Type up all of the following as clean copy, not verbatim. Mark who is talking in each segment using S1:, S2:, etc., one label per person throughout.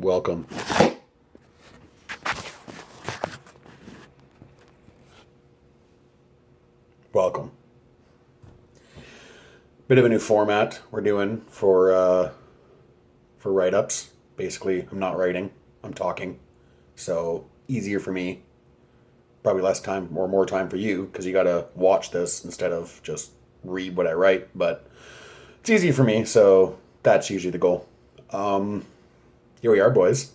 S1: Welcome. Welcome. Bit of a new format we're doing for write-ups. Basically, I'm not writing, I'm talking. So, easier for me. Probably less time or more time for you because you got to watch this instead of just read what I write. But it's easy for me, so that's usually the goal. Here we are, boys.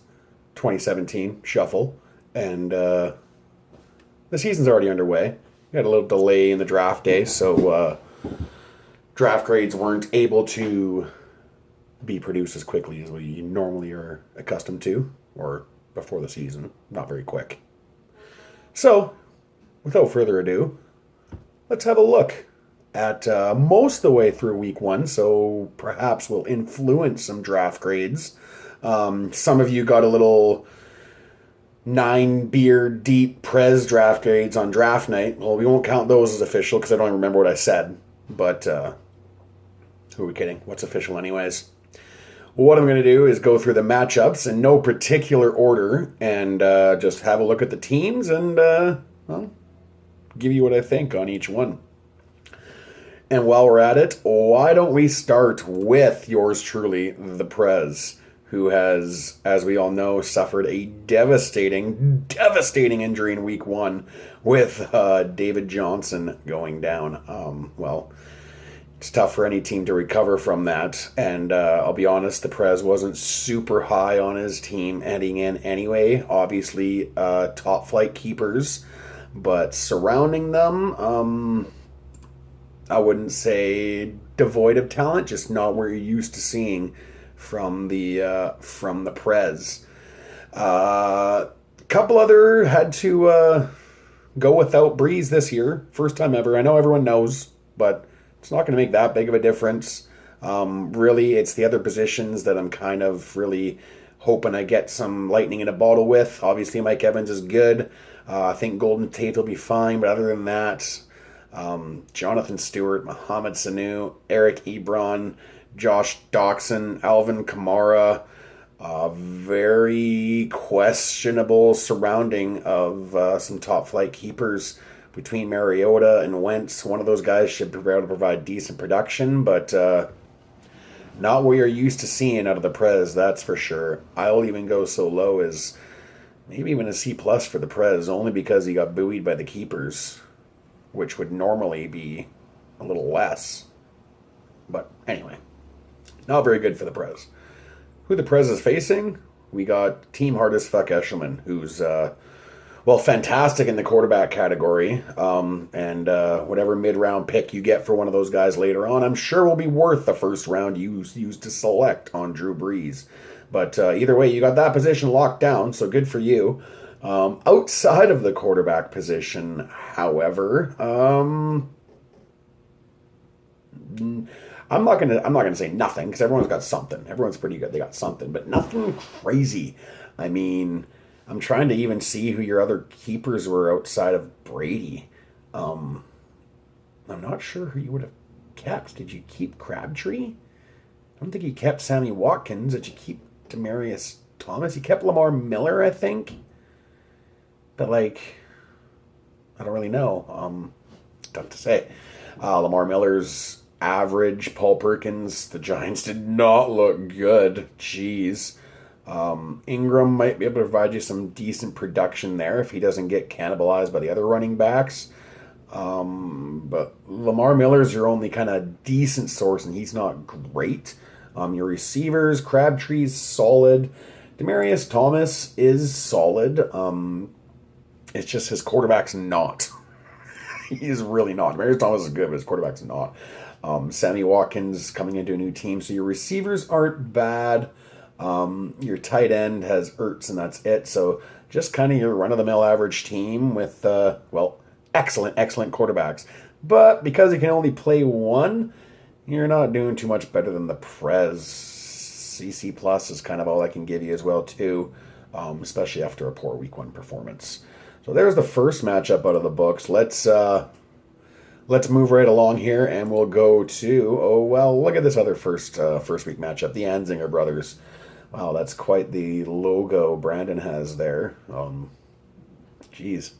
S1: 2017 shuffle, and the season's already underway. We had a little delay in the draft day, so draft grades weren't able to be produced as quickly as we normally are accustomed to, or before the season. Not very quick. So, without further ado, let's have a look at most of the way through week one, so perhaps we'll influence some draft grades. Some of you got a little 9-beer deep Prez draft grades on draft night. Well, we won't count those as official because I don't even remember what I said. But who are we kidding? What's official anyways? What I'm going to do is go through the matchups in no particular order and just have a look at the teams and give you what I think on each one. And while we're at it, why don't we start with yours truly, the Prez, who has, as we all know, suffered a devastating injury in week one with David Johnson going down. Well, it's tough for any team to recover from that. And I'll be honest, the Prez wasn't super high on his team heading in anyway. Obviously, top flight keepers. But surrounding them, I wouldn't say devoid of talent, just not where you're used to seeing from the Prez. Couple other had to go without Breeze this year. First time ever. I know everyone knows, but it's not going to make that big of a difference. Really, it's the other positions that I'm kind of really hoping I get some lightning in a bottle with. Obviously, Mike Evans is good. I think Golden Tate will be fine, but other than that, Jonathan Stewart, Mohamed Sanu, Eric Ebron, Josh Doxson, Alvin Kamara, very questionable surrounding of some top flight keepers between Mariota and Wentz. One of those guys should be able to provide decent production, but not what you're used to seeing out of the Prez, that's for sure. I'll even go so low as maybe even a C+ for the Prez, only because he got buoyed by the keepers, which would normally be a little less. But anyway, not very good for the Prez. Who the Prez is facing? We got Team Hard as Fuck Eshelman, who's, fantastic in the quarterback category. And whatever mid-round pick you get for one of those guys later on, I'm sure will be worth the first round used to select on Drew Brees. But either way, you got that position locked down, so good for you. Outside of the quarterback position, however, I'm not gonna say nothing because everyone's got something. Everyone's pretty good. They got something, but nothing crazy. I mean, I'm trying to even see who your other keepers were outside of Brady. I'm not sure who you would have kept. Did you keep Crabtree? I don't think you kept Sammy Watkins. Did you keep Demaryius Thomas? You kept Lamar Miller, I think. But, I don't really know. Tough to say. Lamar Miller's average. Paul Perkins, the Giants did not look good. Jeez. Ingram might be able to provide you some decent production there if he doesn't get cannibalized by the other running backs. But Lamar Miller's your only kind of decent source, and he's not great. Your receivers, Crabtree's solid. Demaryius Thomas is solid. It's just his quarterback's not. He's really not. Demaryius Thomas is good, but his quarterback's not. Sammy Watkins coming into a new team, so your receivers aren't bad. Your tight end has Ertz, and that's it. So just kind of your run-of-the-mill average team with, excellent quarterbacks. But because he can only play one, you're not doing too much better than the Prez. CC Plus is kind of all I can give you as well, too, especially after a poor Week 1 performance. So there's the first matchup out of the books. Let's move right along here, and we'll go to, look at this other first week matchup, the Anzinger brothers. Wow, that's quite the logo Brandon has there. Geez,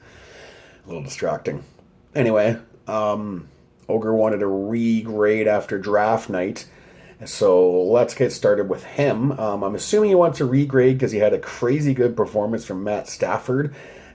S1: a little distracting. Anyway, Ogre wanted to regrade after draft night. So let's get started with him. I'm assuming he wants to regrade because he had a crazy good performance from Matt Stafford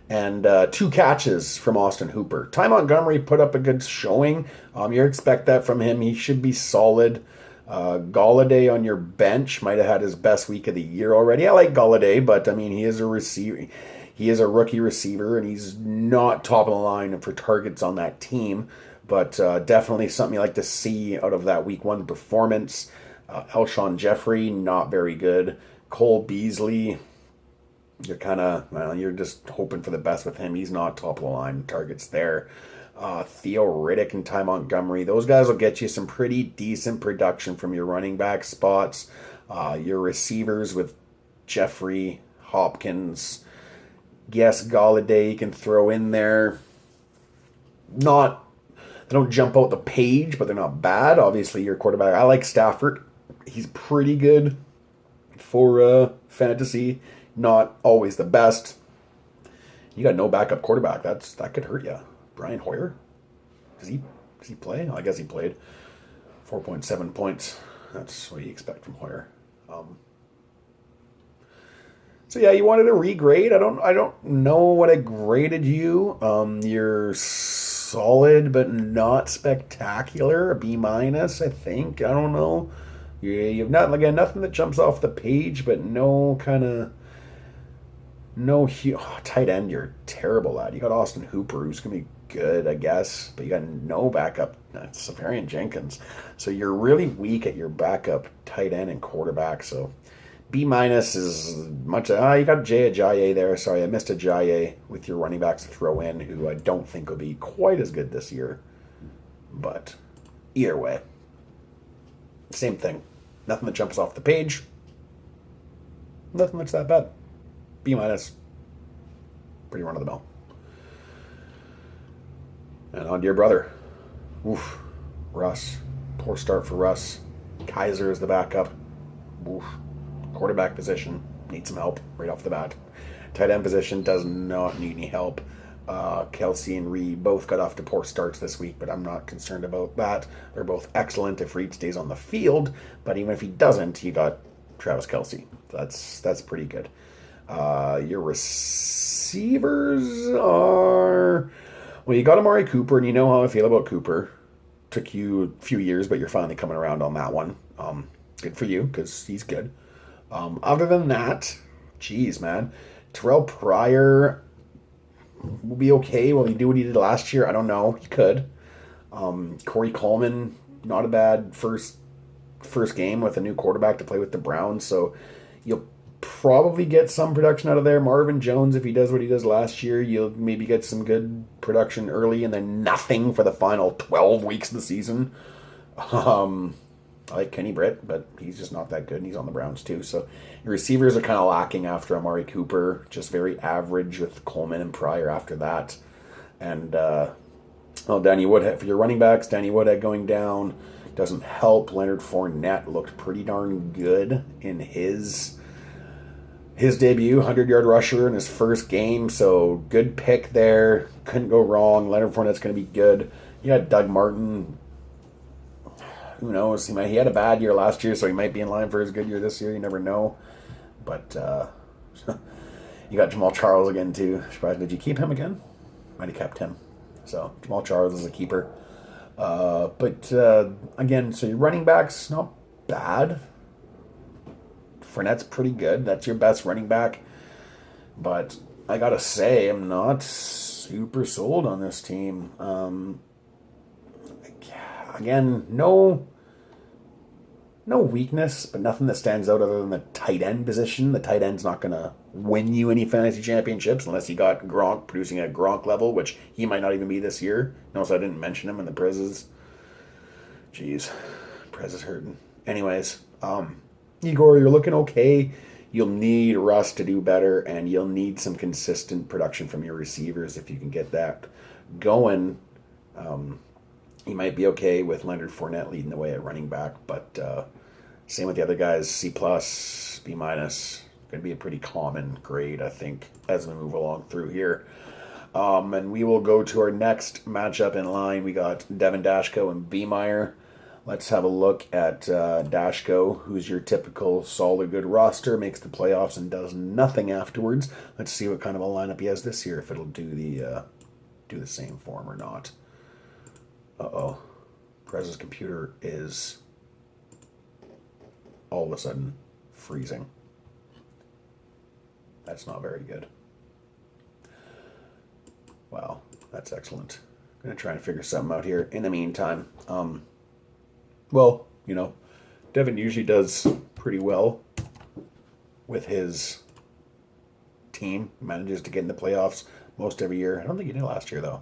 S1: and 2 catches from Austin Hooper. Ty Montgomery put up a good showing. You expect that from him. He should be solid. Galladay on your bench might have had his best week of the year already. I like Galladay, but I mean, he is a receiver. He is a rookie receiver, and he's not top of the line for targets on that team. But definitely something you like to see out of that week 1 performance. Alshon Jeffrey, not very good. Cole Beasley, you're just hoping for the best with him. He's not top of the line targets there. Theo Riddick and Ty Montgomery, those guys will get you some pretty decent production from your running back spots. Your receivers with Jeffrey, Hopkins, yes, Galladay you can throw in there. They don't jump out the page, but they're not bad. Obviously, your quarterback, I like Stafford. He's pretty good for fantasy. Not always the best. You got no backup quarterback. That could hurt you. Brian Hoyer? Does he play? I guess he played. 4.7 points. That's what you expect from Hoyer. So yeah, you wanted to regrade. I don't know what I graded you. You're solid but not spectacular. A B minus, I think. I don't know. You've nothing that jumps off the page, but tight end. You're terrible at. You got Austin Hooper, who's gonna be good, I guess, but you got no backup. That's Safarian Jenkins. So you're really weak at your backup tight end and quarterback. So B minus is much. You got Jay Ajayi there. Sorry, I missed Ajayi with your running backs to throw in, who I don't think will be quite as good this year. But either way, same thing. Nothing that jumps off the page. Nothing that's that bad. B minus. Pretty run of the mill. And on to your brother. Oof. Russ. Poor start for Russ. Kaiser is the backup. Oof. Quarterback position needs some help right off the bat. Tight end position does not need any help. Kelsey and Reed both got off to poor starts this week, but I'm not concerned about that. They're both excellent if Reed stays on the field, but even if he doesn't, you got Travis Kelsey. That's pretty good. Your receivers are... Well, you got Amari Cooper, and you know how I feel about Cooper. Took you a few years, but you're finally coming around on that one. Good for you, because he's good. Other than that, geez, man. Terrell Pryor will be okay. Will he do what he did last year? I don't know. He could. Corey Coleman, not a bad first game with a new quarterback to play with the Browns, so you'll probably get some production out of there. Marvin Jones, if he does what he does last year, you'll maybe get some good production early and then nothing for the final 12 weeks of the season. I like Kenny Britt, but he's just not that good, and he's on the Browns too. So your receivers are kind of lacking after Amari Cooper, just very average with Coleman and Pryor after that. And Danny Woodhead, for your running backs, Danny Woodhead going down doesn't help. Leonard Fournette looked pretty darn good in his debut, 100-yard rusher in his first game, so good pick there. Couldn't go wrong. Leonard Fournette's going to be good. You got Doug Martin. Who knows? He had a bad year last year, so he might be in line for his good year this year. You never know. But you got Jamal Charles again, too. Surprised. Did you keep him again? Might have kept him. So Jamal Charles is a keeper. But again, so your running backs, not bad. Fournette's pretty good. That's your best running back. But I got to say, I'm not super sold on this team. Again, no weakness, but nothing that stands out other than the tight end position. The tight end's not going to win you any fantasy championships unless you got Gronk producing at Gronk level, which he might not even be this year. Notice I didn't mention him in the Prezes. Jeez, Prez is hurting. Anyways, Igor, you're looking okay. You'll need Russ to do better, and you'll need some consistent production from your receivers if you can get that going. You might be okay with Leonard Fournette leading the way at running back, but Same with the other guys, C plus, B minus. Going to be a pretty common grade, I think, as we move along through here. And we will go to our next matchup in line. We got Devin Dashko and Beemeyer. Let's have a look at Dashko, who's your typical solid good roster, makes the playoffs and does nothing afterwards. Let's see what kind of a lineup he has this year, if it'll do the same for him or not. Uh-oh. Prez's computer is all of a sudden freezing. That's not very good. Wow, that's excellent. I'm going to try and figure something out here. In the meantime, well, you know, Devin usually does pretty well with his team. Manages to get in the playoffs most every year. I don't think he did last year, though.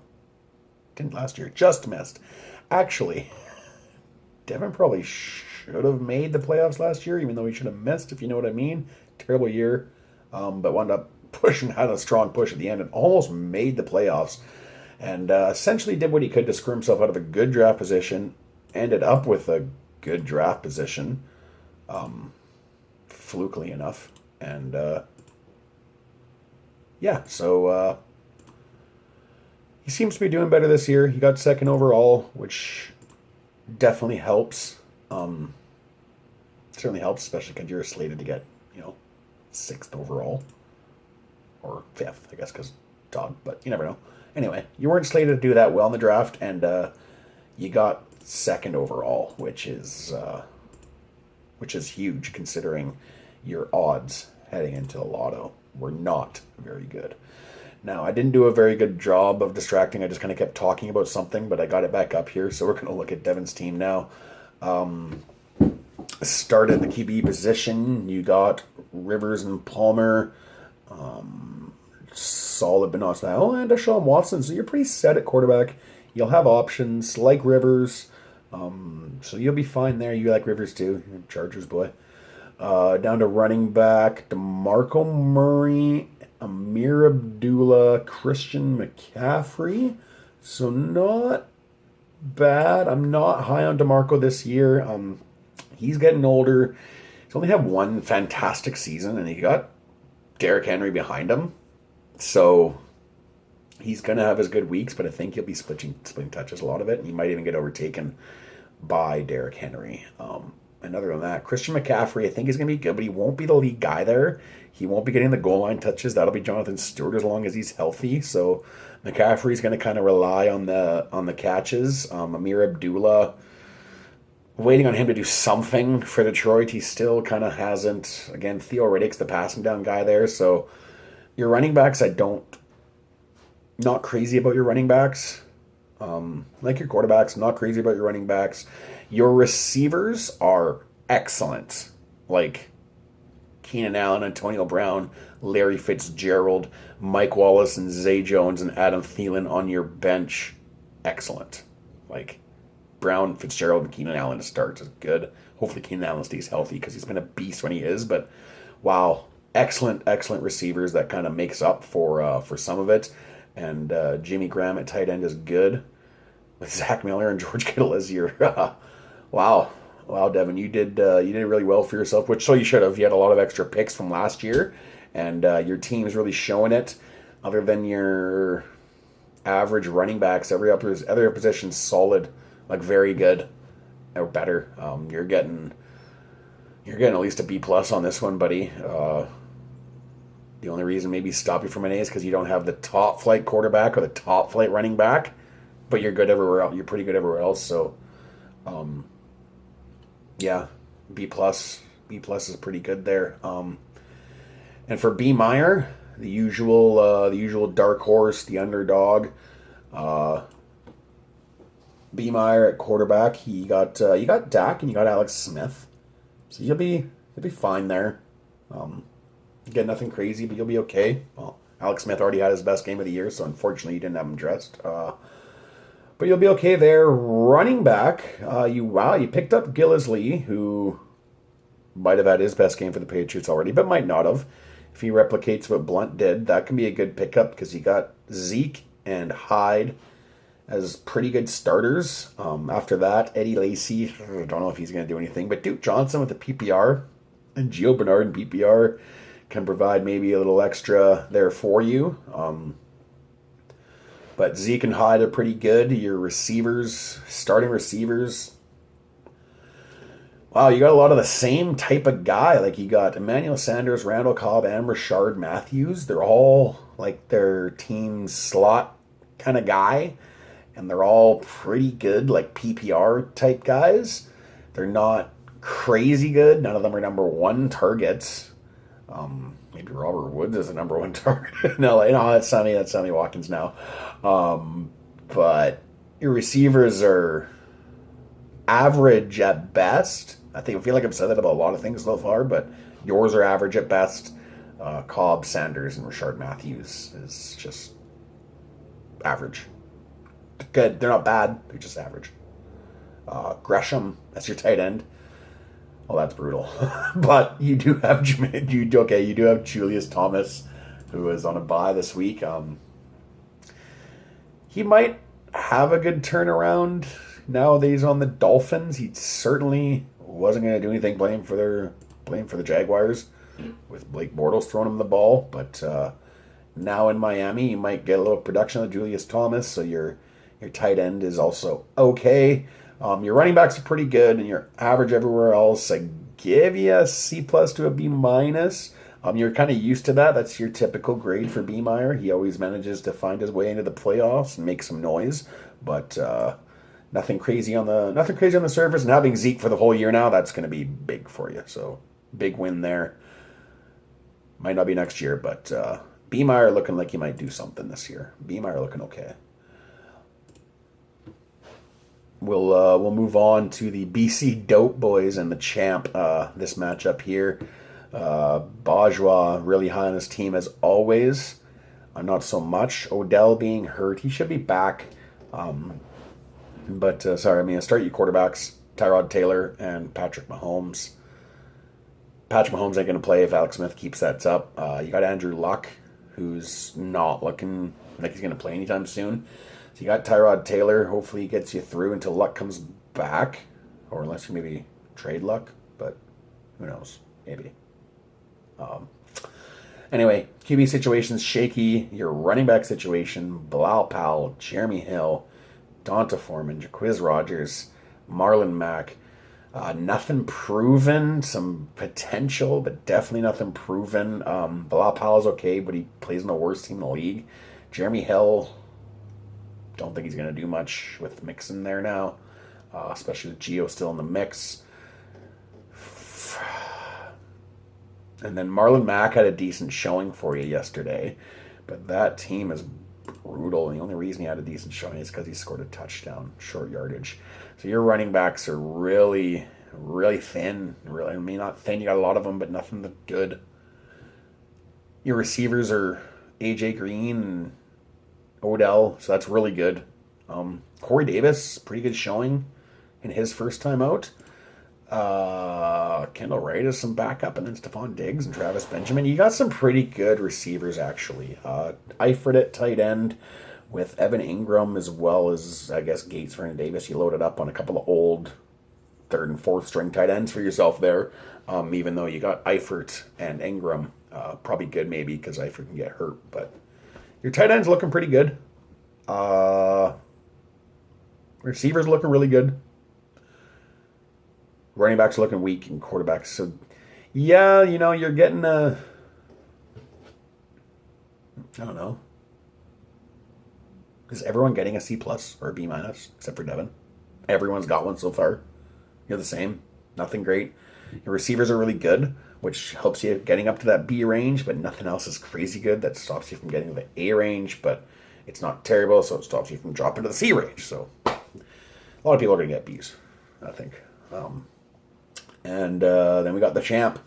S1: Didn't last year. Just missed. Actually, Devin probably should have made the playoffs last year, even though he should have missed, if you know what I mean. Terrible year, but wound up had a strong push at the end and almost made the playoffs. And essentially did what he could to screw himself out of a good draft position. Ended up with a good draft position, flukily enough. And yeah, so he seems to be doing better this year. He got second overall, which definitely helps. Certainly helps, especially because you're slated to get, sixth overall. Or fifth, I guess, because dog, but you never know. Anyway, you weren't slated to do that well in the draft, and you got second overall, which is huge considering your odds heading into the lotto were not very good. Now, I didn't do a very good job of distracting. I just kind of kept talking about something, but I got it back up here, so we're going to look at Devin's team now. Start at the QB position. You got Rivers and Palmer. Solid but not style. And Deshaun Watson. So you're pretty set at quarterback. You'll have options like Rivers. So you'll be fine there. You like Rivers too. You're a Chargers boy. Down to running back. DeMarco Murray. Amir Abdullah. Christian McCaffrey. So not bad. I'm not high on DeMarco this year. He's getting older. He's only had one fantastic season, and he got Derrick Henry behind him. So he's going to have his good weeks, but I think he'll be splitting touches a lot of it, and he might even get overtaken by Derrick Henry. And other than that, Christian McCaffrey, I think he's going to be good, but he won't be the lead guy there. He won't be getting the goal line touches. That'll be Jonathan Stewart as long as he's healthy. So McCaffrey's going to kind of rely on the catches. Amir Abdullah, waiting on him to do something for Detroit. He still kind of hasn't. Again, Theo Riddick's the passing down guy there. So your running backs, not crazy about your running backs. Like your quarterbacks, not crazy about your running backs. Your receivers are excellent. Like Keenan Allen, Antonio Brown, Larry Fitzgerald, Mike Wallace, and Zay Jones, and Adam Thielen on your bench. Excellent. Like Brown, Fitzgerald, and Keenan Allen to start is good. Hopefully Keenan Allen stays healthy because he's been a beast when he is. But wow, excellent receivers. That kind of makes up for some of it. And Jimmy Graham at tight end is good. With Zach Miller and George Kittle as your wow, Devin, you did really well for yourself, which so you should have. You had a lot of extra picks from last year, and your team's really showing it. Other than your average running backs, every other position's solid. Like very good or better. You're getting at least a B plus on this one, buddy. The only reason maybe stop you from an A is because you don't have the top flight quarterback or the top flight running back, but you're good everywhere else. You're pretty good everywhere else. So, yeah, B plus is pretty good there. And for B Meyer, the usual dark horse, the underdog. B Meyer at quarterback. You got Dak and you got Alex Smith, so you'll be fine there. You get nothing crazy, but you'll be okay. Well, Alex Smith already had his best game of the year, so unfortunately you didn't have him dressed. But you'll be okay there. Running back, you picked up Gillisley, who might have had his best game for the Patriots already, but might not have. If he replicates what Blunt did, that can be a good pickup because you got Zeke and Hyde as pretty good starters. After that, Eddie Lacy, I don't know if he's going to do anything, but Duke Johnson with the PPR and Gio Bernard in PPR can provide maybe a little extra there for you. But Zeke and Hyde are pretty good. Your receivers, starting receivers, wow, you got a lot of the same type of guy. Like you got Emmanuel Sanders, Randall Cobb, and Rashard Matthews. They're all like their team slot kind of guy. And they're all pretty good, like PPR type guys. They're not crazy good. None of them are number one targets. Maybe Robert Woods is the number one target. No, that's Sammy Watkins now. But your receivers are average at best. I feel like I've said that about a lot of things so far, but yours are average at best. Cobb, Sanders, and Rashard Matthews is just average. Good. They're not bad. They're just average. Gresham, that's your tight end. Well, that's brutal. But you do have Julius Thomas, who is on a bye this week. He might have a good turnaround now that he's on the Dolphins. He certainly wasn't going to do anything playing for the Jaguars with Blake Bortles throwing him the ball. But now in Miami, you might get a little production of Julius Thomas, so your tight end is also okay. Your running backs are pretty good, and your average everywhere else, I give you a C plus to a B minus. You're kind of used to that. That's your typical grade for B Meyer. He always manages to find his way into the playoffs and make some noise, but nothing crazy on the surface. And having Zeke for the whole year now, that's going to be big for you. So big win there. Might not be next year, but B Meyer looking like he might do something this year. B Meyer looking okay. We'll move on to the BC Dope Boys and the Champ. This matchup here, Bajwa really high on his team as always. Not so much. Odell being hurt, he should be back. But start your quarterbacks: Tyrod Taylor and Patrick Mahomes. Patrick Mahomes ain't gonna play if Alex Smith keeps that up. You got Andrew Luck, who's not looking like he's gonna play anytime soon. You got Tyrod Taylor. Hopefully he gets you through until Luck comes back. Or unless you maybe trade Luck. But who knows? Maybe. Anyway, QB situation's shaky. Your running back situation, Bilal Powell, Jeremy Hill, Donta Foreman, Jaquiz Rogers, Marlon Mack. Nothing proven. Some potential, but definitely nothing proven. Bilal Powell's okay, but he plays in the worst team in the league. Jeremy Hill, don't think he's going to do much with Mixon there now, especially with Gio still in the mix. And then Marlon Mack had a decent showing for you yesterday, but that team is brutal. And the only reason he had a decent showing is because he scored a touchdown, short yardage. So your running backs are really, really thin. Really, not thin. You got a lot of them, but nothing that good. Your receivers are AJ Green and Odell, so that's really good. Corey Davis, pretty good showing in his first time out. Kendall Wright is some backup, and then Stephon Diggs and Travis Benjamin. You got some pretty good receivers, actually. Eifert at tight end with Evan Ingram, as well as, I guess, Gates, Vernon Davis. You loaded up on a couple of old third and fourth string tight ends for yourself there, even though you got Eifert and Ingram. Probably good, maybe, because Eifert can get hurt, but your tight end's looking pretty good. Receivers looking really good. Running backs looking weak, and quarterbacks. So, yeah, you're getting I don't know. Is everyone getting a C plus or a B minus except for Devin? Everyone's got one so far. You're the same. Nothing great. Your receivers are really good, which helps you getting up to that B range, but nothing else is crazy good. That stops you from getting to the A range, but it's not terrible, so it stops you from dropping to the C range. So a lot of people are going to get Bs, I think. And then we got the Champ.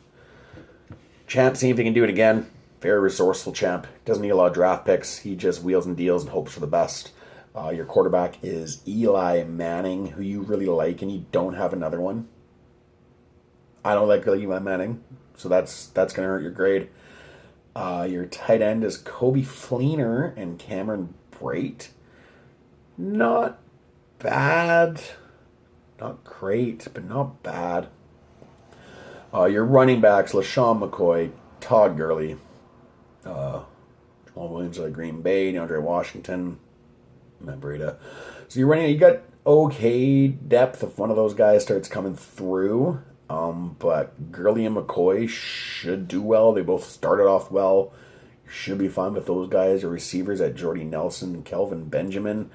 S1: Champ, see if he can do it again. Very resourceful Champ. Doesn't need a lot of draft picks. He just wheels and deals and hopes for the best. Your quarterback is Eli Manning, who you really like, and you don't have another one. I don't like Eli Manning, so that's going to hurt your grade. Your tight end is Kobe Fleener and Cameron Brate. not bad. Not great, but not bad. Your running backs, LaShawn McCoy, Todd Gurley, Jamal Williams of Green Bay, DeAndre Washington, Matt Breida. So you got okay depth if one of those guys starts coming through. But Gurley and McCoy should do well. They both started off well. You should be fine with those guys. Your receivers at Jordy Nelson and Kelvin Benjamin.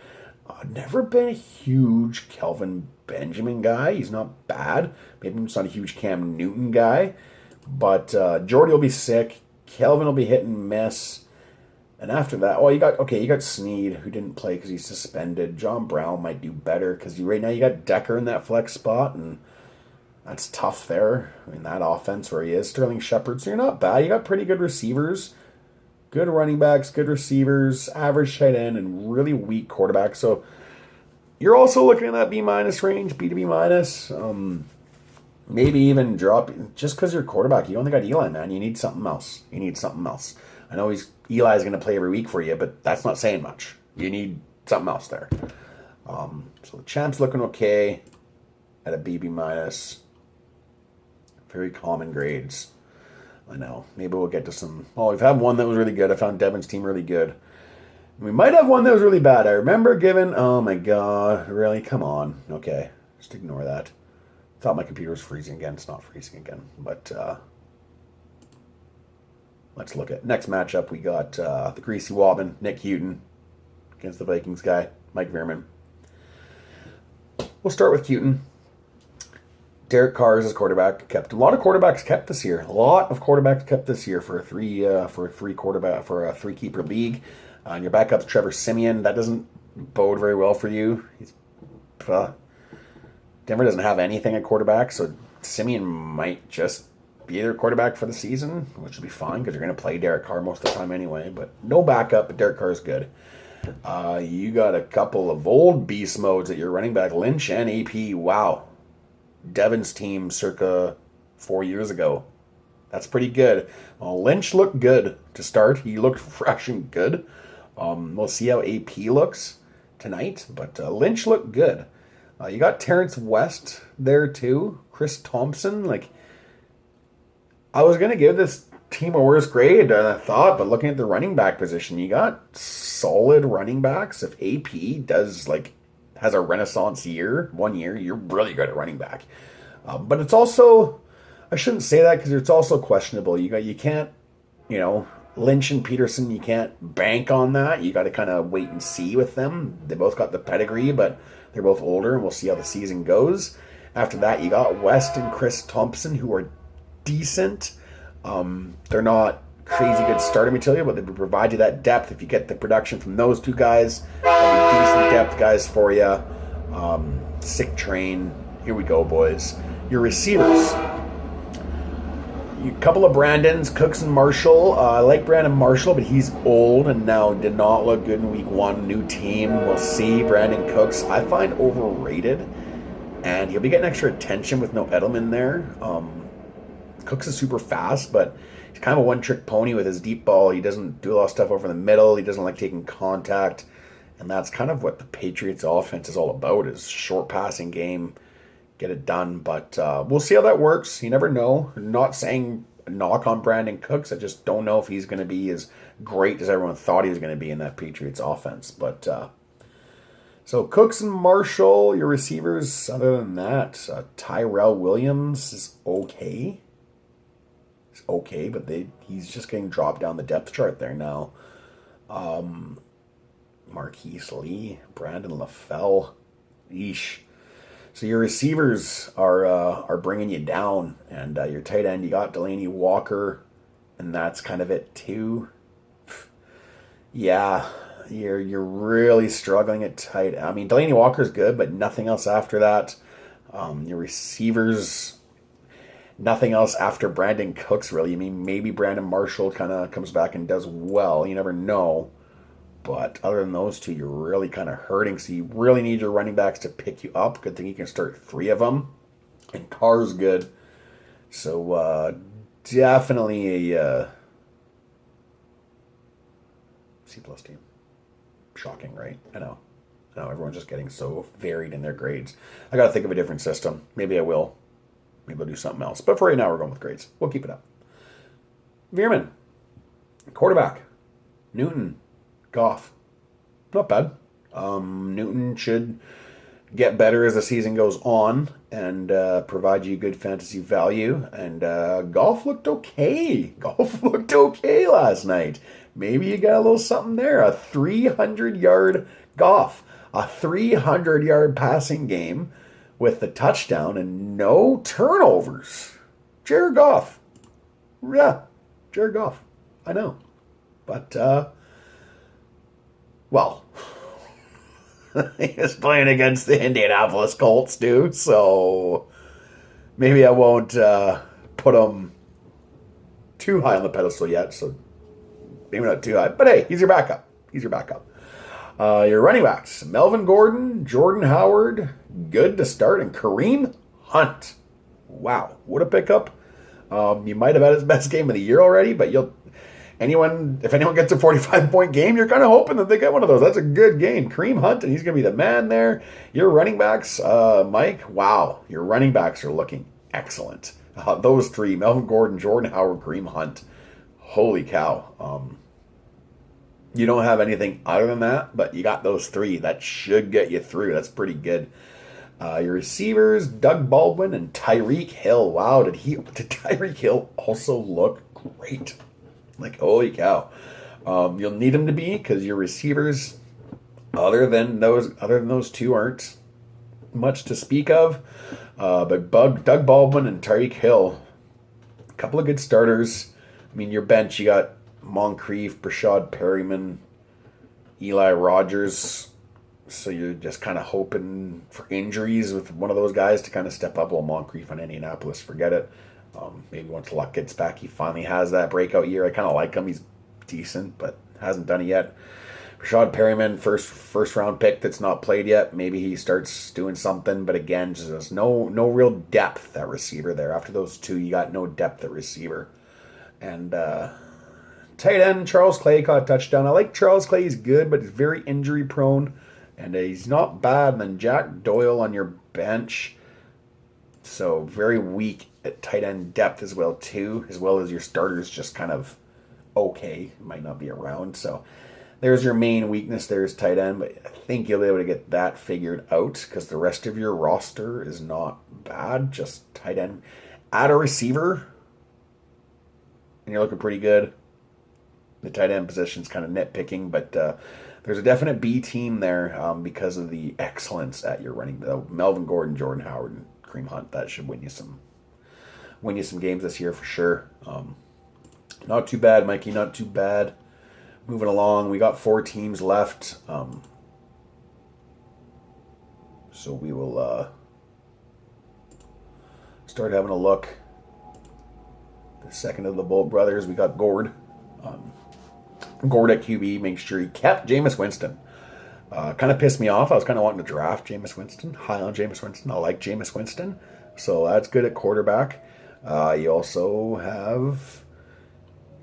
S1: Never been a huge Kelvin Benjamin guy. He's not bad. Maybe he's not a huge Cam Newton guy. But Jordy will be sick. Kelvin will be hit and miss. And after that, you got Snead, who didn't play because he's suspended. John Brown might do better because right now you got Decker in that flex spot, and that's tough there in that offense where he is. Sterling Shepard, so you're not bad. You got pretty good receivers, good running backs, good receivers, average tight end, and really weak quarterback. So you're also looking at that B- range, B to B minus. Maybe even drop just because you're quarterback. You only got Eli, man. You need something else. I know Eli's going to play every week for you, but that's not saying much. You need something else there. So the champ's looking okay at a BB minus. Very common grades. I know. Maybe we'll get to some. We've had one that was really good. I found Devin's team really good. We might have one that was really bad. I remember giving. Oh my god! Really? Come on. Okay, just ignore that. Thought my computer was freezing again. It's not freezing again. But let's look at next matchup. We got the Greasy Wobbin, Nick Houghton, against the Vikings guy, Mike Veerman. We'll start with Houghton. Derek Carr is his quarterback. A lot of quarterbacks kept this year. For a three keeper league. And your backup's Trevor Siemian. That doesn't bode very well for you. Denver doesn't have anything at quarterback, so Siemian might just be their quarterback for the season, which will be fine because you're going to play Derek Carr most of the time anyway. But no backup, but Derek Carr is good. You got a couple of old beast modes at your running back, Lynch and AP. Wow. Devin's team circa 4 years ago. That's pretty good. Well, Lynch looked good to start. He looked fresh and good. We'll see how AP looks tonight, but Lynch looked good. You got Terrence West there too. Chris Thompson. I was going to give this team a worse grade than I thought, but looking at the running back position, you got solid running backs. If AP has a renaissance year, 1 year, you're really good at running back. But it's also, I shouldn't say that because it's also questionable. You can't, Lynch and Peterson, you can't bank on that. You got to kind of wait and see with them. They both got the pedigree, but they're both older, and we'll see how the season goes. After that, you got West and Chris Thompson, who are decent. They're not crazy good starter material, but they provide you that depth. If you get the production from those two guys, they'll be decent depth guys for you. Sick train. Here we go, boys. Your receivers. A couple of Brandons, Cooks and Marshall. I like Brandon Marshall, but he's old and now did not look good in week one. New team. We'll see. Brandon Cooks, I find overrated. And he'll be getting extra attention with no Edelman there. Cooks is super fast, but he's kind of a one-trick pony with his deep ball. He doesn't do a lot of stuff over the middle. He doesn't like taking contact. And that's kind of what the Patriots offense is all about, is short passing game, get it done. But we'll see how that works. You never know. I'm not saying a knock on Brandon Cooks. I just don't know if he's going to be as great as everyone thought he was going to be in that Patriots offense. But so Cooks and Marshall, your receivers. Other than that, Tyrell Williams is okay. Okay, but he's just getting dropped down the depth chart there now. Marquise Lee, Brandon LaFell, yeesh. So your receivers are bringing you down, and your tight end, you got Delaney Walker, and that's kind of it too. Yeah, you're really struggling at tight. I mean, Delaney Walker's good, but nothing else after that. Your receivers. Nothing else after Brandon Cooks, really. I mean, maybe Brandon Marshall kind of comes back and does well. You never know. But other than those two, you're really kind of hurting. So you really need your running backs to pick you up. Good thing you can start 3 of them. And Carr's good. So definitely a C+ team. Shocking, right? I know. Now everyone's just getting so varied in their grades. I got to think of a different system. Maybe I will. Maybe I'll do something else. But for right now, we're going with grades. We'll keep it up. Veerman. Quarterback. Newton. Goff. Not bad. Newton should get better as the season goes on and provide you good fantasy value. And Goff looked okay. Goff looked okay last night. Maybe you got a little something there. A 300-yard Goff. A 300-yard passing game with the touchdown and no turnovers. Jared Goff. Yeah, Jared Goff. I know. But, well, he was playing against the Indianapolis Colts, dude, so maybe I won't put him too high on the pedestal yet, so maybe not too high. But hey, he's your backup. He's your backup. Your running backs, Melvin Gordon, Jordan Howard, good to start, and Kareem Hunt. Wow, what a pickup. You might have had his best game of the year already, but if anyone gets a 45-point game, you're kind of hoping that they get one of those. That's a good game. Kareem Hunt, and he's going to be the man there. Your running backs, Mike, wow, your running backs are looking excellent. Those three, Melvin Gordon, Jordan Howard, Kareem Hunt. Holy cow. You don't have anything other than that, but you got those three. That should get you through. That's pretty good. Your receivers, Doug Baldwin and Tyreek Hill. Wow, did Tyreek Hill also look great? Like, holy cow. You'll need him to be because your receivers, other than those two, aren't much to speak of. But Doug Baldwin and Tyreek Hill, a couple of good starters. I mean, your bench, you got Moncrief, Brashad Perryman, Eli Rogers. So you're just kind of hoping for injuries with one of those guys to kind of step up. Well, Moncrief on Indianapolis, forget it. Maybe once Luck gets back, he finally has that breakout year. I kind of like him. He's decent, but hasn't done it yet. Brashad Perryman, first round pick that's not played yet. Maybe he starts doing something, but again, just no real depth at receiver there. After those two, you got no depth at receiver. And tight end, Charles Clay caught a touchdown. I like Charles Clay. He's good, but he's very injury prone. And he's not bad. And then Jack Doyle on your bench. So very weak at tight end depth as well, too. As well as your starters just kind of okay. Might not be around. So there's your main weakness there is tight end. But I think you'll be able to get that figured out. Because the rest of your roster is not bad. Just tight end. Add a receiver. And you're looking pretty good. The tight end position's kind of nitpicking. But there's a definite B team there because of the excellence at your running. Melvin Gordon, Jordan Howard, and Kareem Hunt. That should win you some games this year for sure. Not too bad, Mikey. Not too bad. Moving along, we got 4 teams left. So we will start having a look. The second of the Boldt brothers, we got Gord. Gord at QB, make sure he kept Jameis Winston. Kind of pissed me off. I was kind of wanting to draft Jameis Winston. High on Jameis Winston. I like Jameis Winston. So that's good at quarterback. You also have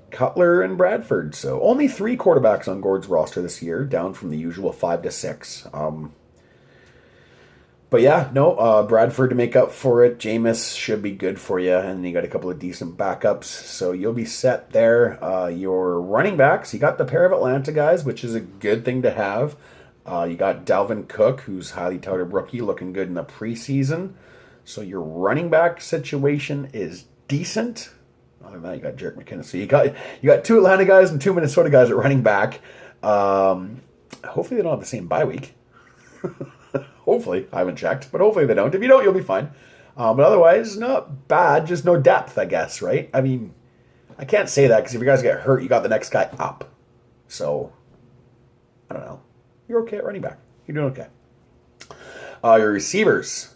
S1: Cutler and Bradford. So only 3 quarterbacks on Gord's roster this year, down from the usual 5 to 6. But yeah, no, Bradford to make up for it. Jameis should be good for you, and you got a couple of decent backups, so you'll be set there. Your running backs, you got the pair of Atlanta guys, which is a good thing to have. You got Dalvin Cook, who's highly touted rookie, looking good in the preseason. So your running back situation is decent. Other than that, you got Jerick McKinnon. So you got 2 Atlanta guys and 2 Minnesota guys at running back. Hopefully they don't have the same bye week. Hopefully. I haven't checked, but hopefully they don't. If you don't, you'll be fine. But otherwise, not bad. Just no depth, I guess, right? I mean, I can't say that because if you guys get hurt, you got the next guy up. So, I don't know. You're okay at running back. You're doing okay. Your receivers.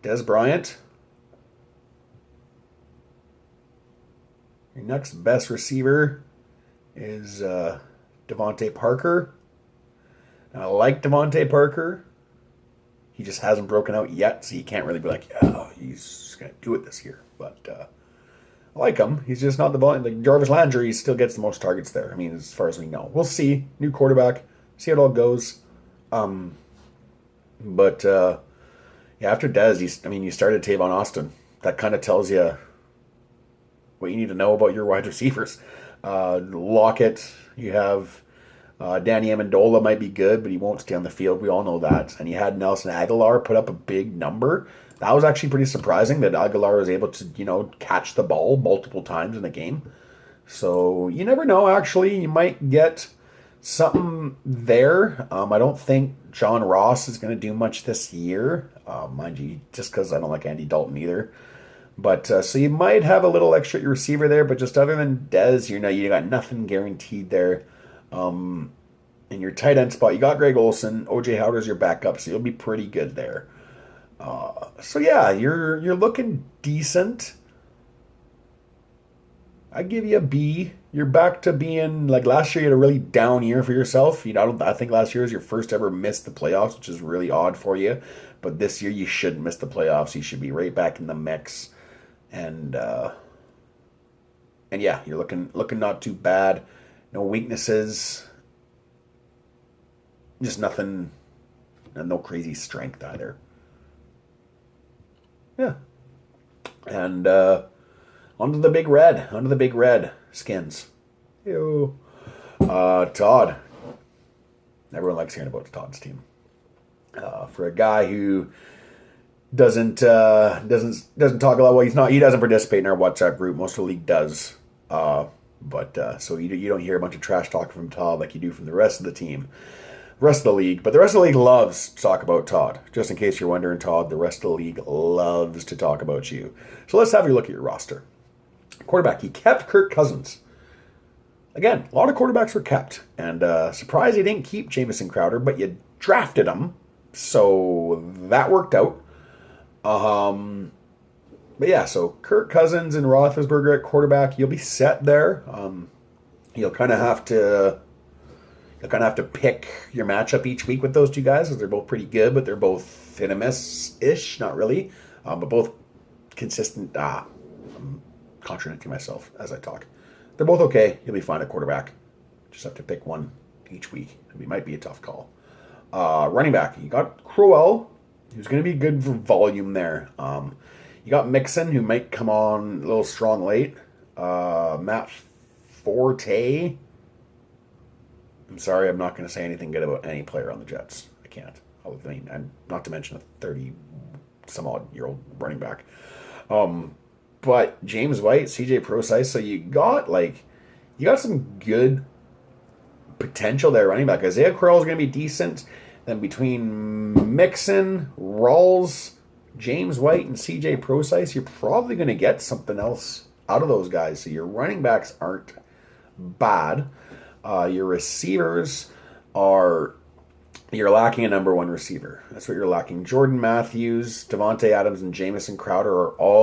S1: Des Bryant. Your next best receiver is Devontae Parker. Now, I like Devontae Parker. He just hasn't broken out yet, so you can't really be like, yeah, he's going to do it this year. But I like him. He's just not the volume. Like Jarvis Landry, he still gets the most targets there. I mean, as far as we know. We'll see. New quarterback. See how it all goes. But yeah, after Dez, you started Tavon Austin. That kind of tells you what you need to know about your wide receivers. Lockett, you have Danny Amendola might be good, but he won't stay on the field. We all know that. And you had Nelson Aguilar put up a big number. That was actually pretty surprising that Aguilar was able to, catch the ball multiple times in a game. So you never know, actually. You might get something there. I don't think John Ross is going to do much this year. Mind you, just because I don't like Andy Dalton either. But so you might have a little extra at your receiver there, but just other than Dez, you got nothing guaranteed there. In your tight end spot, you got Greg Olsen. OJ Howard's your backup, so you'll be pretty good there. So yeah, you're looking decent. I give you a B. You're back to being like last year. You had a really down year for yourself. I think last year was your first ever miss the playoffs, which is really odd for you. But this year you shouldn't miss the playoffs. You should be right back in the mix. And yeah, you're looking not too bad. No weaknesses. Just nothing, and no crazy strength either. Yeah. And onto the big red skins. Ew. Todd. Everyone likes hearing about Todd's team. For a guy who doesn't talk a lot. Well, he doesn't participate in our WhatsApp group. Most of the league does. But so you don't hear a bunch of trash talk from Todd like you do from the rest of the team. Rest of the league. But the rest of the league loves to talk about Todd. Just in case you're wondering, Todd, the rest of the league loves to talk about you. So let's have a look at your roster. Quarterback, he kept Kirk Cousins. Again, a lot of quarterbacks were kept. And surprised he didn't keep Jamison Crowder, but you drafted him. So that worked out. But yeah, so Kirk Cousins and Roethlisberger at quarterback, you'll be set there. You'll kind of have to pick your matchup each week with those two guys because they're both pretty good, but they're both hit and miss-ish, not really, but both consistent. I'm contradicting myself as I talk. They're both okay. You'll be fine at quarterback. Just have to pick one each week. It might be a tough call. Running back, you got Crowell, who's going to be good for volume there. You got Mixon, who might come on a little strong late. Matt Forte. I'm sorry, I'm not going to say anything good about any player on the Jets. I can't. And not to mention a 30-some-odd-year-old running back. But James White, CJ Prosise, so you got some good potential there running back. Isaiah Crowell is going to be decent. Then between Mixon, Rawls, James White, and CJ Prosise, you're probably going to get something else out of those guys. So your running backs aren't bad. Your receivers you're lacking a number one receiver. That's what you're lacking. Jordan Matthews, Devontae Adams, and Jamison Crowder are all